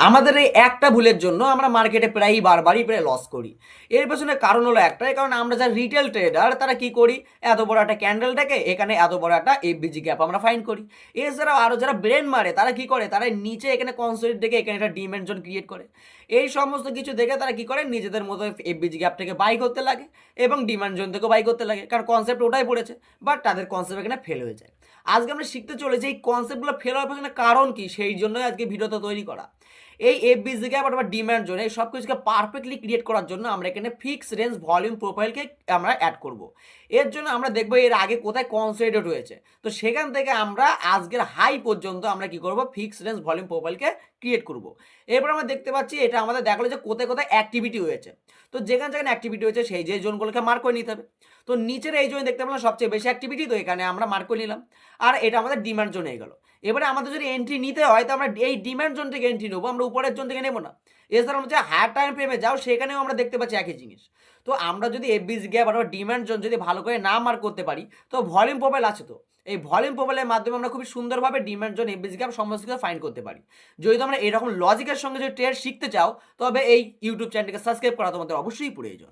আমাদের এই একটা ভুলের জন্য আমরা মার্কেটে প্রায়ই বারবারই প্রায় লস করি। এর পেছনে কারণ হলো একটাই, কারণ আমরা যারা রিটেল ট্রেডার তারা কি করি, এত বড় একটা ক্যান্ডেলটাকে এখানে এত বড় একটা এফবিজি গ্যাপ আমরা ফাইন্ড করি। এছাড়াও আরও যারা ব্রেন মারে তারা কি করে, তারা নিচে এখানে কনসোলিড দেখে এখানে একটা ডিমেনশন জোন ক্রিয়েট করে। এই সমস্ত কিছু দেখে তারা কি করে, নিজেদের মতো এফবিজি গ্যাপ থেকে বাই করতে লাগে এবং ডিমান্ড জোন থেকেও বাই করতে লাগে, কারণ কনসেপ্ট ওটাই পড়েছে। বাট তাদের কনসেপ্ট এখানে ফেল হয়ে যায়। আজকে আমরা শিখতে চলেছি এই কনসেপ্টগুলো ফেল হওয়ার পেছনে কারণ কি, সেই জন্যই আজকে ভিডিওটা তৈরি করা। এই এফবিসি গ্যাপ অথবা ডিমান্ড জোন এই সব কিছুকে পারফেক্টলি ক্রিয়েট করার জন্য আমরা এখানে ফিক্স রেঞ্জ ভলিউম প্রোফাইলকে আমরা অ্যাড করব। এর জন্য আমরা দেখবো এর আগে কোথায় কনসেন্ট্রেট হয়েছে, তো সেখান থেকে আমরা আজকের হাই পর্যন্ত আমরা কি করব, ফিক্স রেঞ্জ ভলিউম প্রোফাইলকে ক্রিয়েট করব। এরপর আমরা দেখতে পাচ্ছি এটা আমাদের দেখালো যে কোথায় কোথায় অ্যাক্টিভিটি হয়েছে। তো যেখানে যেখানে অ্যাক্টিভিটি হয়েছে সেই যে জোনগুলোকে মার্ক করে নিতে হবে। তো নিচের এই জোন দেখতে পেলাম সবচেয়ে বেশি অ্যাক্টিভিটি, তো এখানে আমরা মার্ক করে নিলাম। আর এটা আমাদের ডিমান্ড জোন হয়ে গেল। এবারে আমাদের যদি এন্ট্রি নিতে হয় তো আমরা এই ডিমান্ড জোন থেকে এন্ট্রি নেবো, আমরা উপরের জোন থেকে নেবো না। এছাড়া হচ্ছে হায়ার টাইম ফ্রেমে যাও, সেখানেও আমরা দেখতে পাচ্ছি একই জিনিস। তো আমরা যদি এফবিসি গ্যাপ অথবা ডিমান্ড জোন যদি ভালো করে না মার্ক করতে পারি, তো ভলিউম প্রোফাইল আছে, তো এই ভলিউম প্রোফাইলের মাধ্যমে আমরা খুবই সুন্দরভাবে ডিমান্ড জোন এফবিসি গ্যাপ সমস্ত কিছু ফাইন্ড করতে পারি। যদি তোমরা এরকম লজিকের সঙ্গে যদি ট্রেড শিখতে চাও, তবে এই ইউটিউব চ্যানেলকে সাবস্ক্রাইব করা তোমাদের অবশ্যই প্রয়োজন।